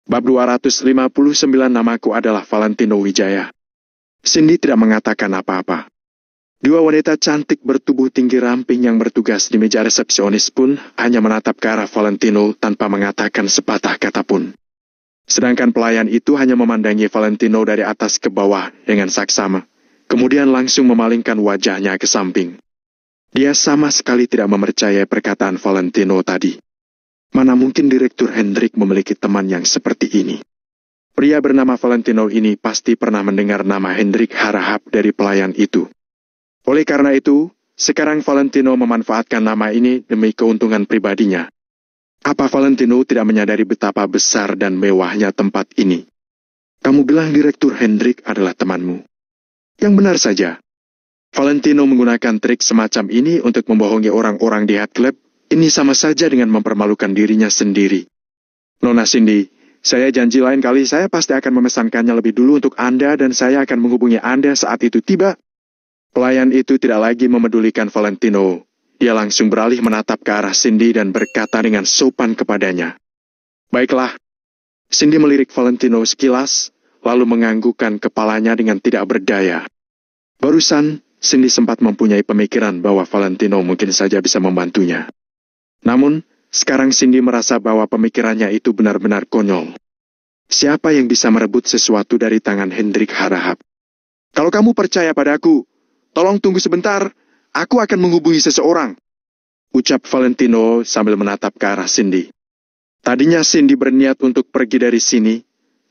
Bab 259. Namaku adalah Valentino Wijaya. Cindy tidak mengatakan apa-apa. Dua wanita cantik bertubuh tinggi ramping yang bertugas di meja resepsionis pun hanya menatap ke arah Valentino tanpa mengatakan sepatah kata pun. Sedangkan pelayan itu hanya memandangi Valentino dari atas ke bawah dengan saksama, kemudian langsung memalingkan wajahnya ke samping. Dia sama sekali tidak mempercayai perkataan Valentino tadi. Mana mungkin Direktur Hendrik memiliki teman yang seperti ini? Pria bernama Valentino ini pasti pernah mendengar nama Hendrik Harahap dari pelayan itu. Oleh karena itu, sekarang Valentino memanfaatkan nama ini demi keuntungan pribadinya. Apa Valentino tidak menyadari betapa besar dan mewahnya tempat ini? Kamu bilang Direktur Hendrik adalah temanmu. Yang benar saja. Valentino menggunakan trik semacam ini untuk membohongi orang-orang di Hat Club. Ini sama saja dengan mempermalukan dirinya sendiri. Nona Cindy, saya janji lain kali saya pasti akan memesankannya lebih dulu untuk Anda dan saya akan menghubungi Anda saat itu tiba. Pelayan itu tidak lagi memedulikan Valentino. Dia langsung beralih menatap ke arah Cindy dan berkata dengan sopan kepadanya. Baiklah. Cindy melirik Valentino sekilas, lalu menganggukkan kepalanya dengan tidak berdaya. Barusan, Cindy sempat mempunyai pemikiran bahwa Valentino mungkin saja bisa membantunya. Namun, sekarang Cindy merasa bahwa pemikirannya itu benar-benar konyol. Siapa yang bisa merebut sesuatu dari tangan Hendrik Harahap? Kalau kamu percaya padaku, tolong tunggu sebentar, aku akan menghubungi seseorang. Ucap Valentino sambil menatap ke arah Cindy. Tadinya Cindy berniat untuk pergi dari sini,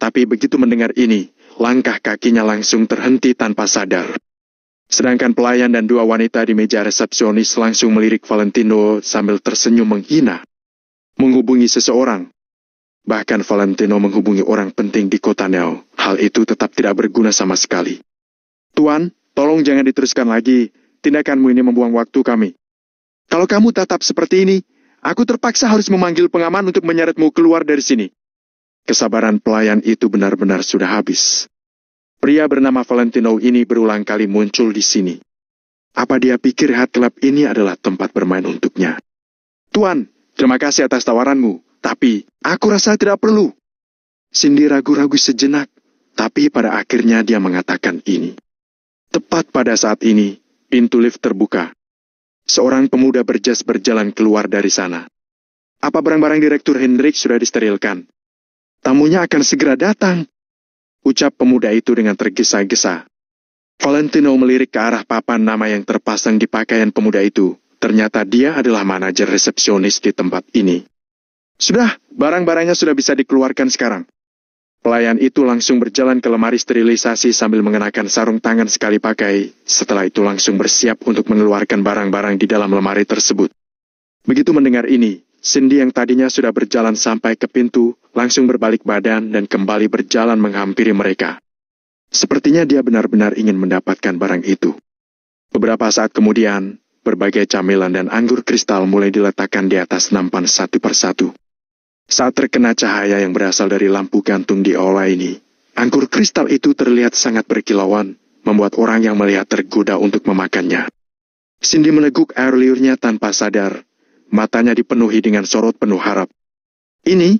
tapi begitu mendengar ini, langkah kakinya langsung terhenti tanpa sadar. Sedangkan pelayan dan dua wanita di meja resepsionis langsung melirik Valentino sambil tersenyum menghina. Menghubungi seseorang. Bahkan Valentino menghubungi orang penting di kota Neo. Hal itu tetap tidak berguna sama sekali. Tuan, tolong jangan diteruskan lagi. Tindakanmu ini membuang waktu kami. Kalau kamu tetap seperti ini, aku terpaksa harus memanggil pengaman untuk menyeretmu keluar dari sini. Kesabaran pelayan itu benar-benar sudah habis. Pria bernama Valentino ini berulang kali muncul di sini. Apa dia pikir Hat Club ini adalah tempat bermain untuknya? Tuan, terima kasih atas tawaranmu, tapi aku rasa tidak perlu. Cindy ragu-ragu sejenak, tapi pada akhirnya dia mengatakan ini. Tepat pada saat ini, pintu lift terbuka. Seorang pemuda berjas berjalan keluar dari sana. Apa barang-barang Direktur Hendrik sudah disterilkan? Tamunya akan segera datang. Ucap pemuda itu dengan tergesa-gesa. Valentino melirik ke arah papan nama yang terpasang di pakaian pemuda itu. Ternyata dia adalah manajer resepsionis di tempat ini. Sudah, barang-barangnya sudah bisa dikeluarkan sekarang. Pelayan itu langsung berjalan ke lemari sterilisasi sambil mengenakan sarung tangan sekali pakai. Setelah itu langsung bersiap untuk mengeluarkan barang-barang di dalam lemari tersebut. Begitu mendengar ini, Cindy yang tadinya sudah berjalan sampai ke pintu, langsung berbalik badan dan kembali berjalan menghampiri mereka. Sepertinya dia benar-benar ingin mendapatkan barang itu. Beberapa saat kemudian, berbagai camilan dan anggur kristal mulai diletakkan di atas nampan satu persatu. Saat terkena cahaya yang berasal dari lampu gantung di aula ini, anggur kristal itu terlihat sangat berkilauan, membuat orang yang melihat tergoda untuk memakannya. Cindy meneguk air liurnya tanpa sadar. Matanya dipenuhi dengan sorot penuh harap. Ini?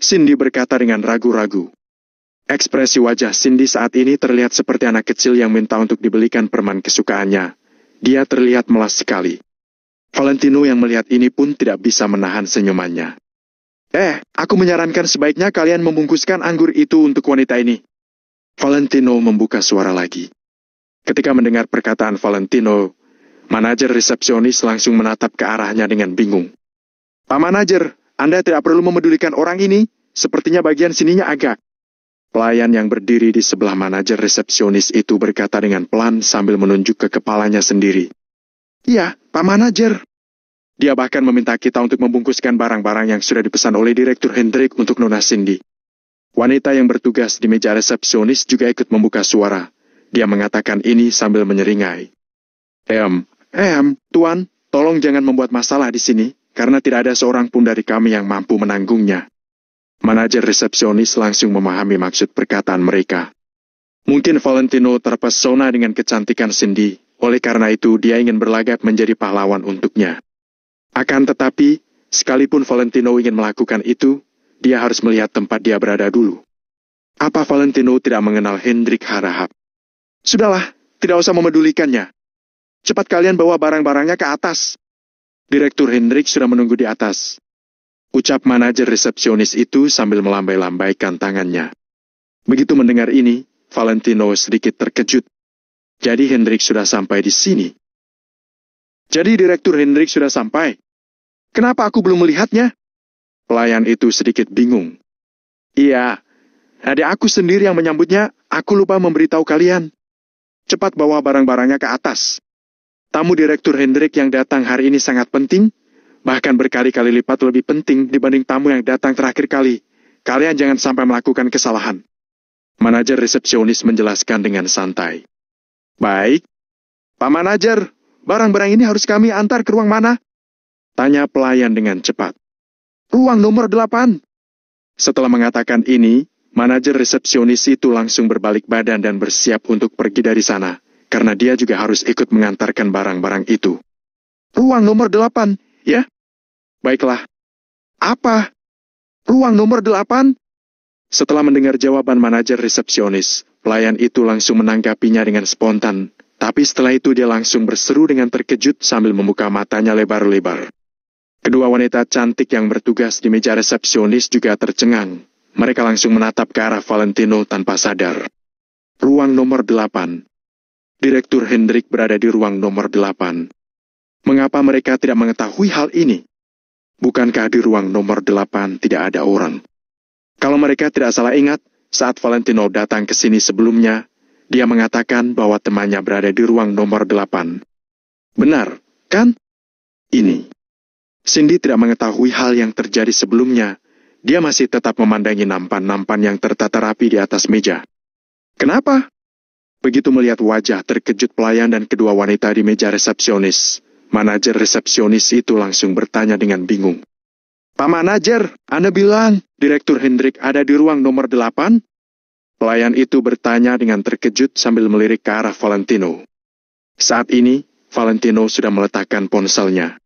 Cindy berkata dengan ragu-ragu. Ekspresi wajah Cindy saat ini terlihat seperti anak kecil yang minta untuk dibelikan permen kesukaannya. Dia terlihat melas sekali. Valentino yang melihat ini pun tidak bisa menahan senyumannya. Aku menyarankan sebaiknya kalian membungkuskan anggur itu untuk wanita ini. Valentino membuka suara lagi. Ketika mendengar perkataan Valentino, manajer resepsionis langsung menatap ke arahnya dengan bingung. Pak manajer, Anda tidak perlu memedulikan orang ini, sepertinya bagian sininya agak. Pelayan yang berdiri di sebelah manajer resepsionis itu berkata dengan pelan sambil menunjuk ke kepalanya sendiri. Iya, Pak manajer. Dia bahkan meminta kita untuk membungkuskan barang-barang yang sudah dipesan oleh Direktur Hendrik untuk Nona Cindy. Wanita yang bertugas di meja resepsionis juga ikut membuka suara. Dia mengatakan ini sambil menyeringai. Tuan, tolong jangan membuat masalah di sini, karena tidak ada seorang pun dari kami yang mampu menanggungnya. Manajer resepsionis langsung memahami maksud perkataan mereka. Mungkin Valentino terpesona dengan kecantikan Cindy, oleh karena itu dia ingin berlagak menjadi pahlawan untuknya. Akan tetapi, sekalipun Valentino ingin melakukan itu, dia harus melihat tempat dia berada dulu. Apa Valentino tidak mengenal Hendrik Harahap? Sudahlah, tidak usah memedulikannya. Cepat kalian bawa barang-barangnya ke atas. Direktur Hendrik sudah menunggu di atas. Ucap manajer resepsionis itu sambil melambai-lambaikan tangannya. Begitu mendengar ini, Valentino sedikit terkejut. Jadi Hendrik sudah sampai di sini. Jadi Direktur Hendrik sudah sampai. Kenapa aku belum melihatnya? Pelayan itu sedikit bingung. Iya, adik aku sendiri yang menyambutnya, aku lupa memberitahu kalian. Cepat bawa barang-barangnya ke atas. Tamu Direktur Hendrik yang datang hari ini sangat penting, bahkan berkali-kali lipat lebih penting dibanding tamu yang datang terakhir kali. Kalian jangan sampai melakukan kesalahan. Manajer resepsionis menjelaskan dengan santai. Baik, Pak Manajer, barang-barang ini harus kami antar ke ruang mana? Tanya pelayan dengan cepat. Ruang nomor 8. Setelah mengatakan ini, manajer resepsionis itu langsung berbalik badan dan bersiap untuk pergi dari sana, karena dia juga harus ikut mengantarkan barang-barang itu. Ruang nomor 8, ya? Baiklah. Apa? Ruang nomor 8? Setelah mendengar jawaban manajer resepsionis, pelayan itu langsung menanggapinya dengan spontan, tapi setelah itu dia langsung berseru dengan terkejut sambil membuka matanya lebar-lebar. Kedua wanita cantik yang bertugas di meja resepsionis juga tercengang. Mereka langsung menatap ke arah Valentino tanpa sadar. Ruang nomor 8. Direktur Hendrik berada di ruang nomor 8. Mengapa mereka tidak mengetahui hal ini? Bukankah di ruang nomor 8 tidak ada orang? Kalau mereka tidak salah ingat, saat Valentino datang ke sini sebelumnya, dia mengatakan bahwa temannya berada di ruang nomor 8. Benar, kan? Ini. Cindy tidak mengetahui hal yang terjadi sebelumnya. Dia masih tetap memandangi nampan-nampan yang tertata rapi di atas meja. Kenapa? Begitu melihat wajah terkejut pelayan dan kedua wanita di meja resepsionis, manajer resepsionis itu langsung bertanya dengan bingung. Pak Manajer, Anda bilang Direktur Hendrik ada di ruang nomor 8? Pelayan itu bertanya dengan terkejut sambil melirik ke arah Valentino. Saat ini, Valentino sudah meletakkan ponselnya.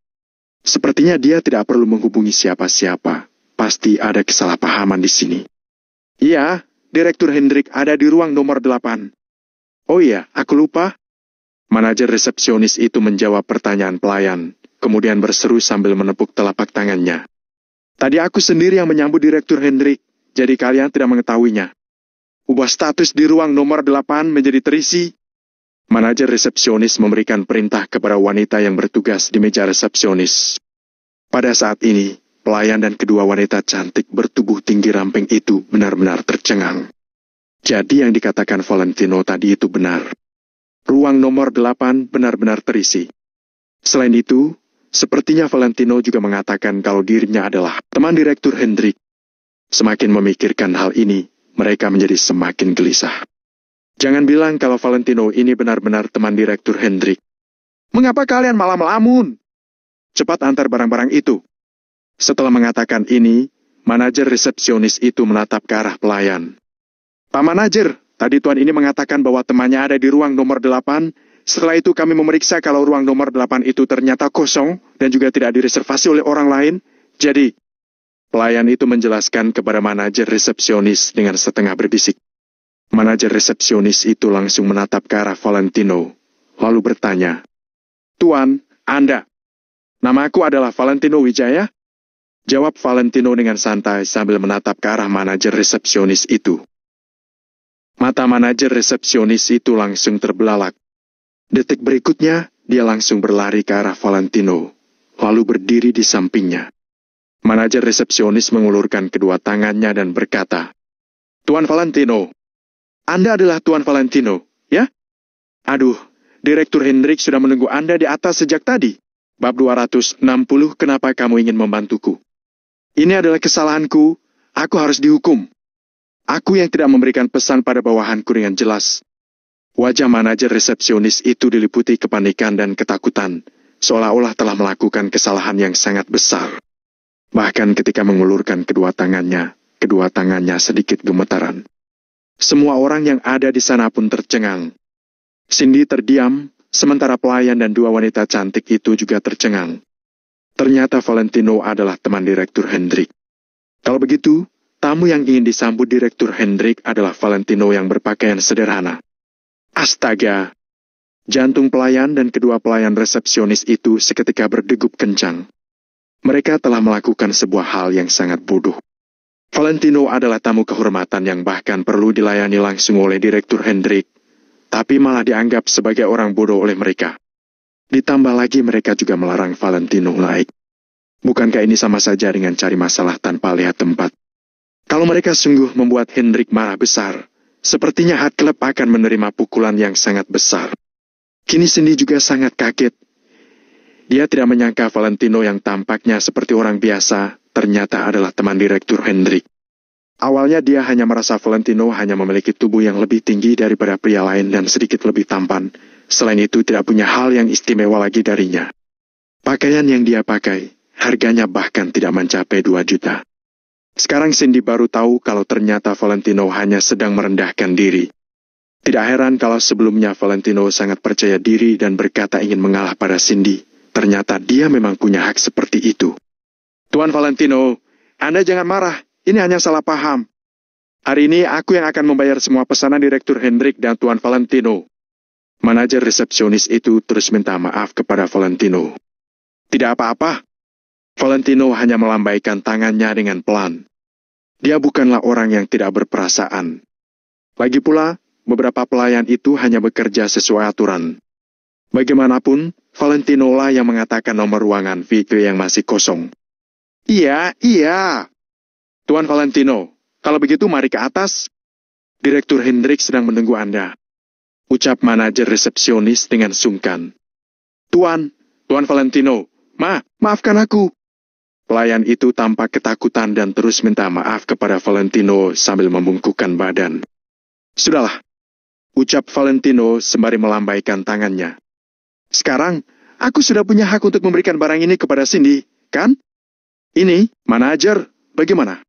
Sepertinya dia tidak perlu menghubungi siapa-siapa. Pasti ada kesalahpahaman di sini. Iya, Direktur Hendrik ada di ruang nomor 8. Oh iya, aku lupa. Manajer resepsionis itu menjawab pertanyaan pelayan, kemudian berseru sambil menepuk telapak tangannya. Tadi aku sendiri yang menyambut Direktur Hendrik, jadi kalian tidak mengetahuinya. Ubah status di ruang nomor 8 menjadi terisi. Manajer resepsionis memberikan perintah kepada wanita yang bertugas di meja resepsionis. Pada saat ini, pelayan dan kedua wanita cantik bertubuh tinggi ramping itu benar-benar tercengang. Jadi yang dikatakan Valentino tadi itu benar. Ruang nomor 8 benar-benar terisi. Selain itu, sepertinya Valentino juga mengatakan kalau dirinya adalah teman Direktur Hendrik. Semakin memikirkan hal ini, mereka menjadi semakin gelisah. Jangan bilang kalau Valentino ini benar-benar teman Direktur Hendrik. Mengapa kalian malah melamun? Cepat antar barang-barang itu. Setelah mengatakan ini, manajer resepsionis itu menatap ke arah pelayan. Pak Manajer, tadi tuan ini mengatakan bahwa temannya ada di ruang nomor 8. Setelah itu kami memeriksa kalau ruang nomor 8 itu ternyata kosong dan juga tidak direservasi oleh orang lain. Jadi, pelayan itu menjelaskan kepada manajer resepsionis dengan setengah berbisik. Manajer resepsionis itu langsung menatap ke arah Valentino, lalu bertanya, Tuan, Anda. Namaku adalah Valentino Wijaya. Jawab Valentino dengan santai sambil menatap ke arah manajer resepsionis itu. Mata manajer resepsionis itu langsung terbelalak. Detik berikutnya, dia langsung berlari ke arah Valentino, lalu berdiri di sampingnya. Manajer resepsionis mengulurkan kedua tangannya dan berkata, Tuan Valentino, Anda adalah Tuan Valentino, ya? Aduh, Direktur Hendrik sudah menunggu Anda di atas sejak tadi. Bab 260, kenapa kamu ingin membantuku? Ini adalah kesalahanku, aku harus dihukum. Aku yang tidak memberikan pesan pada bawahanku dengan jelas. Wajah manajer resepsionis itu diliputi kepanikan dan ketakutan, seolah-olah telah melakukan kesalahan yang sangat besar. Bahkan ketika mengulurkan kedua tangannya sedikit gemetaran. Semua orang yang ada di sana pun tercengang. Cindy terdiam, sementara pelayan dan dua wanita cantik itu juga tercengang. Ternyata Valentino adalah teman Direktur Hendrik. Kalau begitu, tamu yang ingin disambut Direktur Hendrik adalah Valentino yang berpakaian sederhana. Astaga! Jantung pelayan dan kedua pelayan resepsionis itu seketika berdegup kencang. Mereka telah melakukan sebuah hal yang sangat bodoh. Valentino adalah tamu kehormatan yang bahkan perlu dilayani langsung oleh Direktur Hendrik, tapi malah dianggap sebagai orang bodoh oleh mereka. Ditambah lagi mereka juga melarang Valentino naik. Bukankah ini sama saja dengan cari masalah tanpa lihat tempat? Kalau mereka sungguh membuat Hendrik marah besar, sepertinya Hat Club akan menerima pukulan yang sangat besar. Kini Cindy juga sangat kaget. Dia tidak menyangka Valentino yang tampaknya seperti orang biasa, ternyata adalah teman Direktur Hendrik. Awalnya dia hanya merasa Valentino hanya memiliki tubuh yang lebih tinggi daripada pria lain dan sedikit lebih tampan. Selain itu tidak punya hal yang istimewa lagi darinya. Pakaian yang dia pakai, harganya bahkan tidak mencapai 2 juta. Sekarang Cindy baru tahu kalau ternyata Valentino hanya sedang merendahkan diri. Tidak heran kalau sebelumnya Valentino sangat percaya diri dan berkata ingin mengalah pada Cindy. Ternyata dia memang punya hak seperti itu. Tuan Valentino, Anda jangan marah. Ini hanya salah paham. Hari ini aku yang akan membayar semua pesanan Direktur Hendrik dan Tuan Valentino. Manajer resepsionis itu terus minta maaf kepada Valentino. Tidak apa-apa. Valentino hanya melambaikan tangannya dengan pelan. Dia bukanlah orang yang tidak berperasaan. Lagi pula, beberapa pelayan itu hanya bekerja sesuai aturan. Bagaimanapun, Valentino lah yang mengatakan nomor ruangan VIP yang masih kosong. Iya. Tuan Valentino, kalau begitu mari ke atas. Direktur Hendrik sedang menunggu Anda. Ucap manajer resepsionis dengan sungkan. Tuan Valentino, maafkan aku. Pelayan itu tampak ketakutan dan terus minta maaf kepada Valentino sambil membungkukkan badan. Sudahlah, ucap Valentino sembari melambaikan tangannya. Sekarang, aku sudah punya hak untuk memberikan barang ini kepada Cindy, kan? Ini, manajer, bagaimana?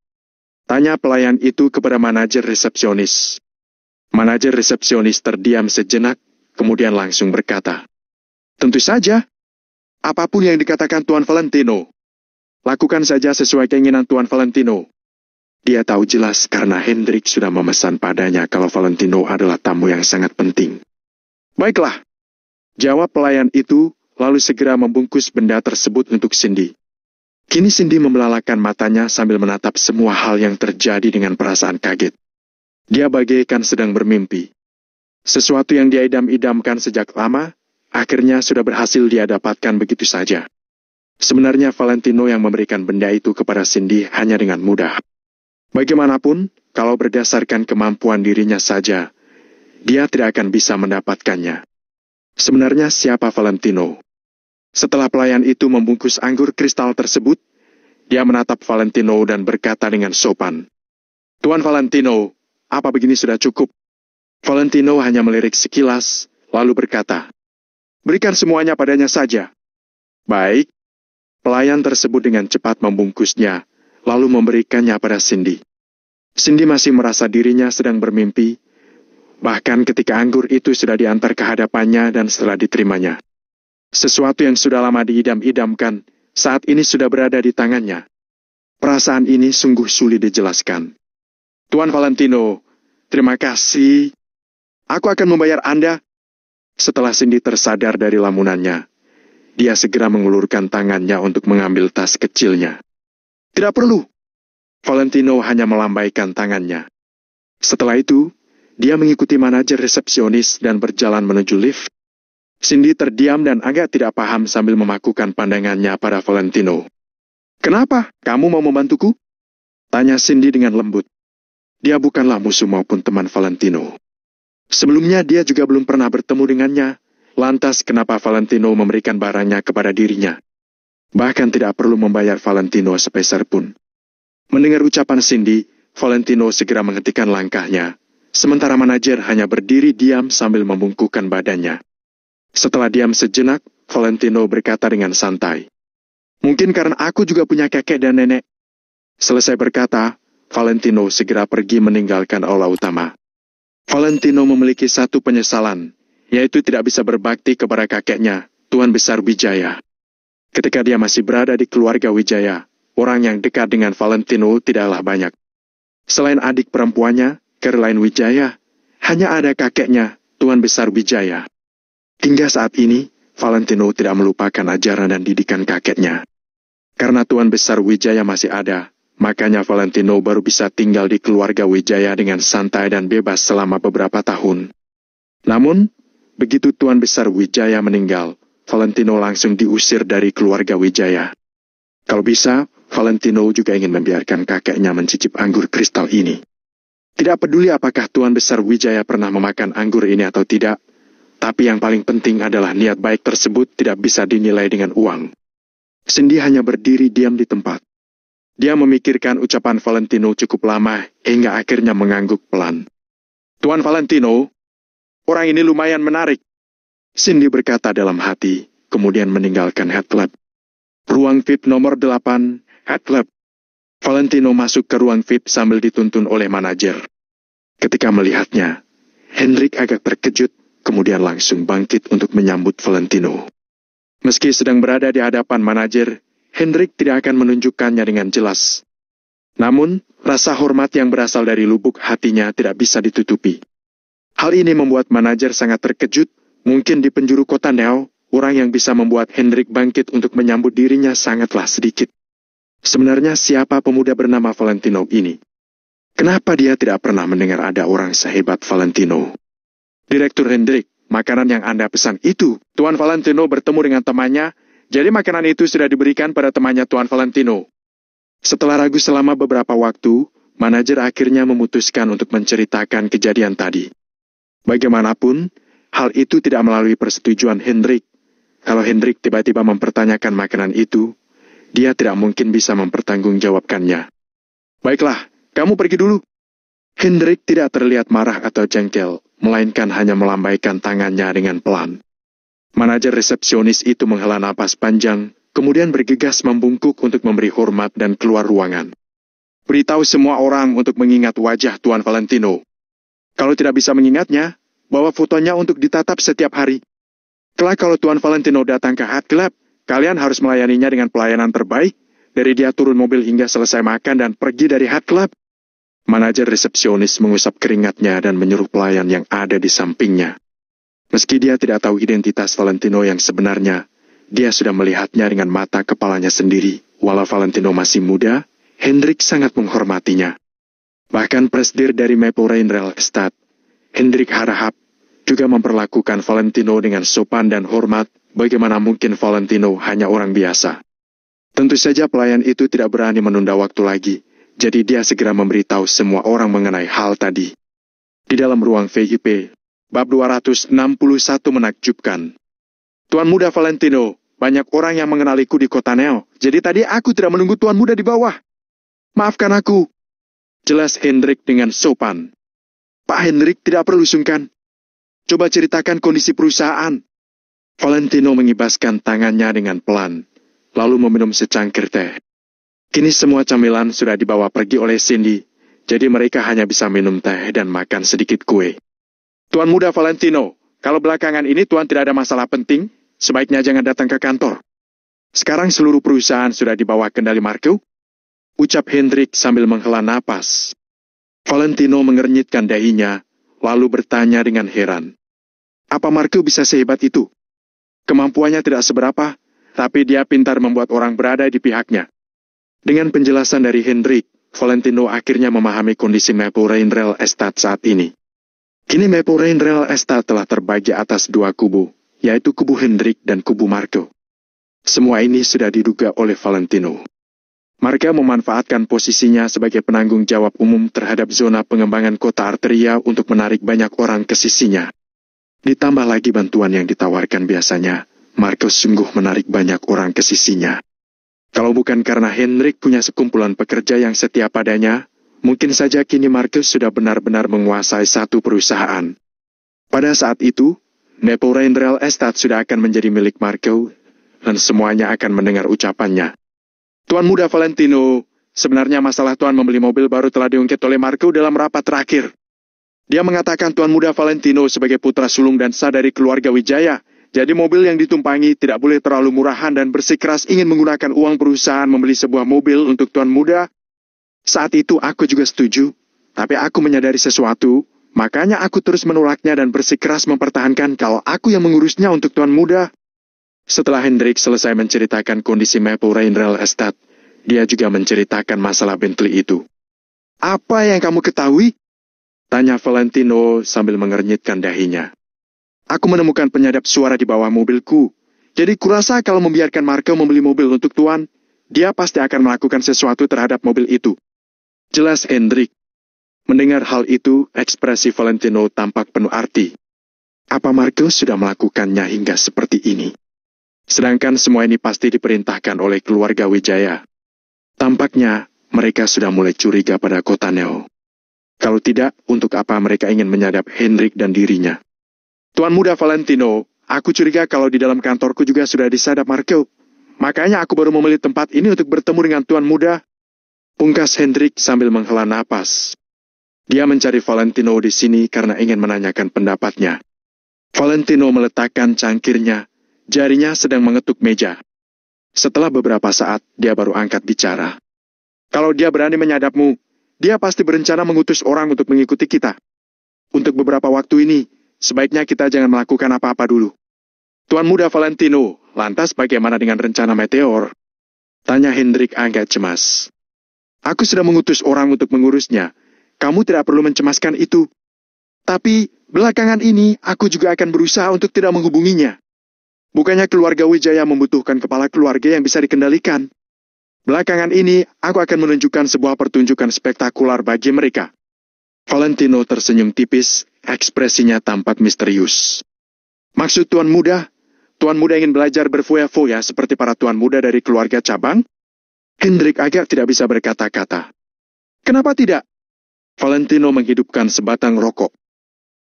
Tanya pelayan itu kepada manajer resepsionis. Manajer resepsionis terdiam sejenak, kemudian langsung berkata, tentu saja, apapun yang dikatakan Tuan Valentino, lakukan saja sesuai keinginan Tuan Valentino. Dia tahu jelas karena Hendrik sudah memesan padanya kalau Valentino adalah tamu yang sangat penting. Baiklah, jawab pelayan itu, lalu segera membungkus benda tersebut untuk Cindy. Kini Cindy membelalakan matanya sambil menatap semua hal yang terjadi dengan perasaan kaget. Dia bagaikan sedang bermimpi. Sesuatu yang dia idam-idamkan sejak lama, akhirnya sudah berhasil dia dapatkan begitu saja. Sebenarnya Valentino yang memberikan benda itu kepada Cindy hanya dengan mudah. Bagaimanapun, kalau berdasarkan kemampuan dirinya saja, dia tidak akan bisa mendapatkannya. Sebenarnya siapa Valentino? Setelah pelayan itu membungkus anggur kristal tersebut, dia menatap Valentino dan berkata dengan sopan, Tuan Valentino, apa begini sudah cukup? Valentino hanya melirik sekilas, lalu berkata, berikan semuanya padanya saja. Baik. Pelayan tersebut dengan cepat membungkusnya, lalu memberikannya pada Cindy. Cindy masih merasa dirinya sedang bermimpi, bahkan ketika anggur itu sudah diantar ke hadapannya dan setelah diterimanya. Sesuatu yang sudah lama diidam-idamkan, saat ini sudah berada di tangannya. Perasaan ini sungguh sulit dijelaskan. Tuan Valentino, terima kasih. Aku akan membayar Anda. Setelah Cindy tersadar dari lamunannya, dia segera mengulurkan tangannya untuk mengambil tas kecilnya. Tidak perlu. Valentino hanya melambaikan tangannya. Setelah itu, dia mengikuti manajer resepsionis dan berjalan menuju lift. Cindy terdiam dan agak tidak paham sambil memakukan pandangannya pada Valentino. Kenapa? Kamu mau membantuku? Tanya Cindy dengan lembut. Dia bukanlah musuh maupun teman Valentino. Sebelumnya dia juga belum pernah bertemu dengannya. Lantas kenapa Valentino memberikan barangnya kepada dirinya? Bahkan tidak perlu membayar Valentino sepeser pun. Mendengar ucapan Cindy, Valentino segera menghentikan langkahnya. Sementara manajer hanya berdiri diam sambil membungkukkan badannya. Setelah diam sejenak, Valentino berkata dengan santai. Mungkin karena aku juga punya kakek dan nenek. Selesai berkata, Valentino segera pergi meninggalkan aula utama. Valentino memiliki satu penyesalan, yaitu tidak bisa berbakti kepada kakeknya, Tuan Besar Wijaya. Ketika dia masih berada di keluarga Wijaya, orang yang dekat dengan Valentino tidaklah banyak. Selain adik perempuannya, Caroline Wijaya, hanya ada kakeknya, Tuan Besar Wijaya. Hingga saat ini, Valentino tidak melupakan ajaran dan didikan kakeknya. Karena Tuan Besar Wijaya masih ada, makanya Valentino baru bisa tinggal di keluarga Wijaya dengan santai dan bebas selama beberapa tahun. Namun, begitu Tuan Besar Wijaya meninggal, Valentino langsung diusir dari keluarga Wijaya. Kalau bisa, Valentino juga ingin membiarkan kakeknya mencicip anggur kristal ini. Tidak peduli apakah Tuan Besar Wijaya pernah memakan anggur ini atau tidak, tapi yang paling penting adalah niat baik tersebut tidak bisa dinilai dengan uang. Cindy hanya berdiri diam di tempat. Dia memikirkan ucapan Valentino cukup lama hingga akhirnya mengangguk pelan. Tuan Valentino, orang ini lumayan menarik. Cindy berkata dalam hati, kemudian meninggalkan Head Lab. Ruang VIP nomor 8, Head Lab. Valentino masuk ke ruang VIP sambil dituntun oleh manajer. Ketika melihatnya, Hendrik agak terkejut, kemudian langsung bangkit untuk menyambut Valentino. Meski sedang berada di hadapan manajer, Hendrik tidak akan menunjukkannya dengan jelas. Namun, rasa hormat yang berasal dari lubuk hatinya tidak bisa ditutupi. Hal ini membuat manajer sangat terkejut, mungkin di penjuru kota Neo, orang yang bisa membuat Hendrik bangkit untuk menyambut dirinya sangatlah sedikit. Sebenarnya siapa pemuda bernama Valentino ini? Kenapa dia tidak pernah mendengar ada orang sehebat Valentino? Direktur Hendrik, makanan yang Anda pesan itu, Tuan Valentino bertemu dengan temannya, jadi makanan itu sudah diberikan pada temannya Tuan Valentino. Setelah ragu selama beberapa waktu, manajer akhirnya memutuskan untuk menceritakan kejadian tadi. Bagaimanapun, hal itu tidak melalui persetujuan Hendrik. Kalau Hendrik tiba-tiba mempertanyakan makanan itu, dia tidak mungkin bisa mempertanggungjawabkannya. Baiklah, kamu pergi dulu. Hendrik tidak terlihat marah atau jengkel, melainkan hanya melambaikan tangannya dengan pelan. Manajer resepsionis itu menghela napas panjang, kemudian bergegas membungkuk untuk memberi hormat dan keluar ruangan. Beritahu semua orang untuk mengingat wajah Tuan Valentino. Kalau tidak bisa mengingatnya, bawa fotonya untuk ditatap setiap hari. Kelak kalau Tuan Valentino datang ke Head Club, kalian harus melayaninya dengan pelayanan terbaik, dari dia turun mobil hingga selesai makan dan pergi dari Head Club. Manajer resepsionis mengusap keringatnya dan menyuruh pelayan yang ada di sampingnya. Meski dia tidak tahu identitas Valentino yang sebenarnya, dia sudah melihatnya dengan mata kepalanya sendiri. Walau Valentino masih muda, Hendrik sangat menghormatinya. Bahkan presidir dari Maple Rain Real Estate, Hendrik Harahap, juga memperlakukan Valentino dengan sopan dan hormat. Bagaimana mungkin Valentino hanya orang biasa? Tentu saja pelayan itu tidak berani menunda waktu lagi. Jadi dia segera memberitahu semua orang mengenai hal tadi. Di dalam ruang VIP, bab 261 menakjubkan. Tuan Muda Valentino, banyak orang yang mengenaliku di kota Neo. Jadi tadi aku tidak menunggu Tuan Muda di bawah. Maafkan aku. Jelas Hendrik dengan sopan. Pak Hendrik tidak perlu sungkan. Coba ceritakan kondisi perusahaan. Valentino mengibaskan tangannya dengan pelan, lalu meminum secangkir teh. Kini semua camilan sudah dibawa pergi oleh Cindy, jadi mereka hanya bisa minum teh dan makan sedikit kue. Tuan Muda Valentino, kalau belakangan ini Tuan tidak ada masalah penting, sebaiknya jangan datang ke kantor. Sekarang seluruh perusahaan sudah di bawah kendali Marco, ucap Hendrik sambil menghela napas. Valentino mengernyitkan dahinya, lalu bertanya dengan heran. Apa Marco bisa sehebat itu? Kemampuannya tidak seberapa, tapi dia pintar membuat orang berada di pihaknya. Dengan penjelasan dari Hendrik, Valentino akhirnya memahami kondisi Maple Rain Real Estate saat ini. Kini Maple Rain Real Estate telah terbagi atas dua kubu, yaitu kubu Hendrik dan kubu Marco. Semua ini sudah diduga oleh Valentino. Marco memanfaatkan posisinya sebagai penanggung jawab umum terhadap zona pengembangan kota Arteria untuk menarik banyak orang ke sisinya. Ditambah lagi bantuan yang ditawarkan biasanya, Marco sungguh menarik banyak orang ke sisinya. Kalau bukan karena Hendrik punya sekumpulan pekerja yang setia padanya, mungkin saja kini Marcus sudah benar-benar menguasai satu perusahaan. Pada saat itu, Maple Rain Real Estate sudah akan menjadi milik Marco, dan semuanya akan mendengar ucapannya. Tuan Muda Valentino, sebenarnya masalah Tuan membeli mobil baru telah diungkit oleh Marco dalam rapat terakhir. Dia mengatakan Tuan Muda Valentino sebagai putra sulung dan sah dari keluarga Wijaya, jadi mobil yang ditumpangi tidak boleh terlalu murahan dan bersikeras ingin menggunakan uang perusahaan membeli sebuah mobil untuk Tuan Muda. Saat itu aku juga setuju, tapi aku menyadari sesuatu, makanya aku terus menolaknya dan bersikeras mempertahankan kalau aku yang mengurusnya untuk tuan muda. Setelah Hendrik selesai menceritakan kondisi Maple Rain Real Estate, dia juga menceritakan masalah Bentley itu. Apa yang kamu ketahui? Tanya Valentino sambil mengernyitkan dahinya. Aku menemukan penyadap suara di bawah mobilku. Jadi kurasa kalau membiarkan Marco membeli mobil untuk tuan, dia pasti akan melakukan sesuatu terhadap mobil itu. Jelas Hendrik. Mendengar hal itu, ekspresi Valentino tampak penuh arti. Apa Marco sudah melakukannya hingga seperti ini? Sedangkan semua ini pasti diperintahkan oleh keluarga Wijaya. Tampaknya mereka sudah mulai curiga pada Cotaneo. Kalau tidak, untuk apa mereka ingin menyadap Hendrik dan dirinya? Tuan muda Valentino, aku curiga kalau di dalam kantorku juga sudah disadap Marco. Makanya aku baru memilih tempat ini untuk bertemu dengan tuan muda. Pungkas Hendrik sambil menghela napas. Dia mencari Valentino di sini karena ingin menanyakan pendapatnya. Valentino meletakkan cangkirnya, jarinya sedang mengetuk meja. Setelah beberapa saat, dia baru angkat bicara. Kalau dia berani menyadapmu, dia pasti berencana mengutus orang untuk mengikuti kita. Untuk beberapa waktu ini, sebaiknya kita jangan melakukan apa-apa dulu. Tuan muda Valentino, lantas bagaimana dengan rencana Meteor? Tanya Hendrik agak cemas. Aku sudah mengutus orang untuk mengurusnya. Kamu tidak perlu mencemaskan itu. Tapi, belakangan ini, aku juga akan berusaha untuk tidak menghubunginya. Bukannya keluarga Wijaya membutuhkan kepala keluarga yang bisa dikendalikan. Belakangan ini, aku akan menunjukkan sebuah pertunjukan spektakuler bagi mereka. Valentino tersenyum tipis, ekspresinya tampak misterius. Maksud tuan muda ingin belajar berfoya-foya seperti para tuan muda dari keluarga cabang? Hendrik agak tidak bisa berkata-kata. Kenapa tidak? Valentino menghidupkan sebatang rokok.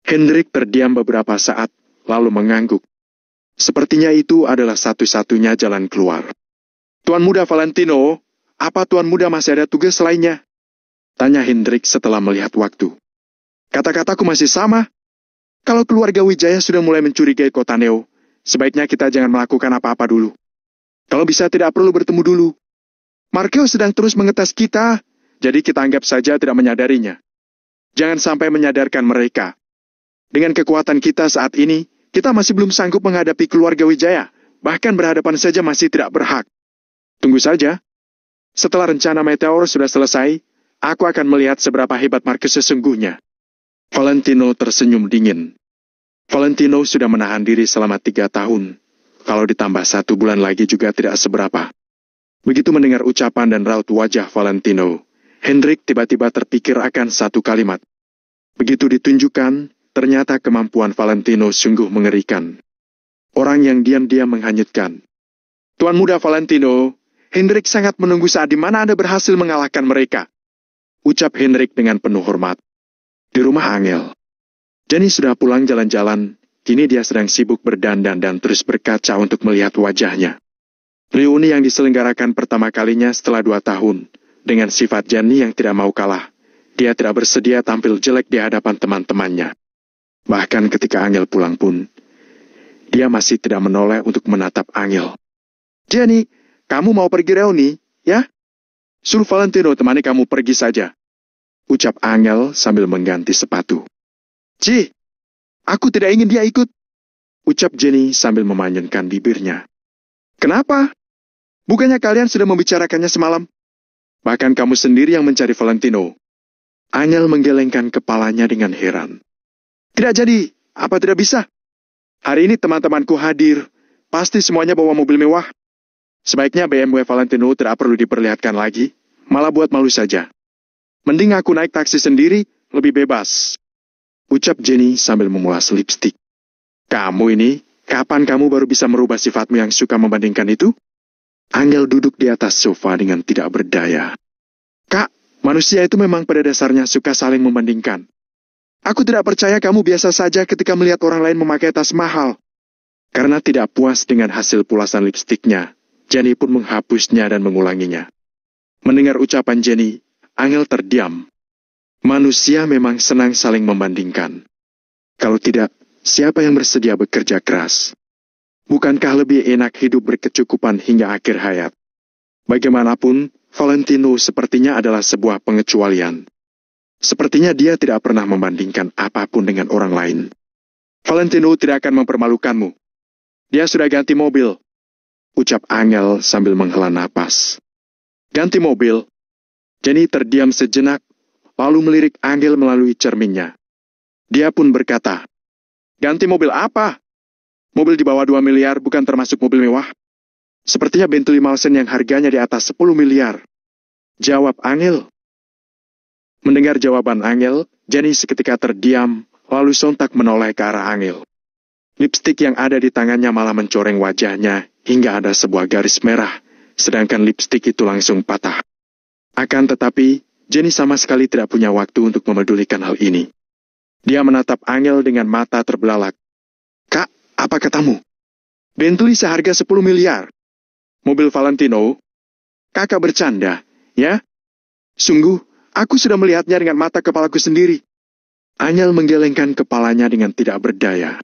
Hendrik terdiam beberapa saat, lalu mengangguk. Sepertinya itu adalah satu-satunya jalan keluar. Tuan muda Valentino, apa tuan muda masih ada tugas lainnya? Tanya Hendrik setelah melihat waktu. Kata-kataku masih sama. Kalau keluarga Wijaya sudah mulai mencurigai Cotaneo, sebaiknya kita jangan melakukan apa-apa dulu. Kalau bisa tidak perlu bertemu dulu. Marco sedang terus mengetes kita, jadi kita anggap saja tidak menyadarinya. Jangan sampai menyadarkan mereka. Dengan kekuatan kita saat ini, kita masih belum sanggup menghadapi keluarga Wijaya, bahkan berhadapan saja masih tidak berhak. Tunggu saja. Setelah rencana Meteor sudah selesai, aku akan melihat seberapa hebat Marcus sesungguhnya. Valentino tersenyum dingin. Valentino sudah menahan diri selama 3 tahun. Kalau ditambah 1 bulan lagi juga tidak seberapa. Begitu mendengar ucapan dan raut wajah Valentino, Hendrik tiba-tiba terpikir akan satu kalimat. Begitu ditunjukkan, ternyata kemampuan Valentino sungguh mengerikan. Orang yang diam-diam menghanyutkan. Tuan muda Valentino, Hendrik sangat menunggu saat di mana Anda berhasil mengalahkan mereka. Ucap Hendrik dengan penuh hormat. Di rumah Angel. Jenny sudah pulang jalan-jalan, kini dia sedang sibuk berdandan dan terus berkaca untuk melihat wajahnya. Reuni yang diselenggarakan pertama kalinya setelah 2 tahun, dengan sifat Jenny yang tidak mau kalah. Dia tidak bersedia tampil jelek di hadapan teman-temannya. Bahkan ketika Angel pulang pun, dia masih tidak menoleh untuk menatap Angel. Jenny, kamu mau pergi reuni, ya? Suruh Valentino temani kamu pergi saja. Ucap Angel sambil mengganti sepatu. Ci, aku tidak ingin dia ikut. Ucap Jenny sambil memanyunkan bibirnya. Kenapa? Bukannya kalian sudah membicarakannya semalam? Bahkan kamu sendiri yang mencari Valentino. Angel menggelengkan kepalanya dengan heran. Tidak jadi, apa tidak bisa? Hari ini teman-temanku hadir, pasti semuanya bawa mobil mewah. Sebaiknya BMW Valentino tidak perlu diperlihatkan lagi, malah buat malu saja. Mending aku naik taksi sendiri, lebih bebas. Ucap Jenny sambil memulas lipstik. Kamu ini, kapan kamu baru bisa merubah sifatmu yang suka membandingkan itu? Angel duduk di atas sofa dengan tidak berdaya. Kak, manusia itu memang pada dasarnya suka saling membandingkan. Aku tidak percaya kamu biasa saja ketika melihat orang lain memakai tas mahal. Karena tidak puas dengan hasil pulasan lipstiknya, Jenny pun menghapusnya dan mengulanginya. Mendengar ucapan Jenny, Angel terdiam. Manusia memang senang saling membandingkan. Kalau tidak, siapa yang bersedia bekerja keras? Bukankah lebih enak hidup berkecukupan hingga akhir hayat? Bagaimanapun, Valentino sepertinya adalah sebuah pengecualian. Sepertinya dia tidak pernah membandingkan apapun dengan orang lain. Valentino tidak akan mempermalukanmu. Dia sudah ganti mobil, ucap Angel sambil menghela napas. Ganti mobil? Jenny terdiam sejenak, lalu melirik Angel melalui cerminnya. Dia pun berkata, ganti mobil apa? Mobil di bawah 2 miliar bukan termasuk mobil mewah. Sepertinya Bentley Malsen yang harganya di atas 10 miliar. Jawab Angel. Mendengar jawaban Angel, Jenny seketika terdiam, lalu sontak menoleh ke arah Angel. Lipstik yang ada di tangannya malah mencoreng wajahnya hingga ada sebuah garis merah, sedangkan lipstik itu langsung patah. Akan tetapi, Jenny sama sekali tidak punya waktu untuk memedulikan hal ini. Dia menatap Angel dengan mata terbelalak. Kak, apa katamu? Bentley seharga 10 miliar. Mobil Valentino? Kakak bercanda, ya? Sungguh, aku sudah melihatnya dengan mata kepalaku sendiri. Angel menggelengkan kepalanya dengan tidak berdaya.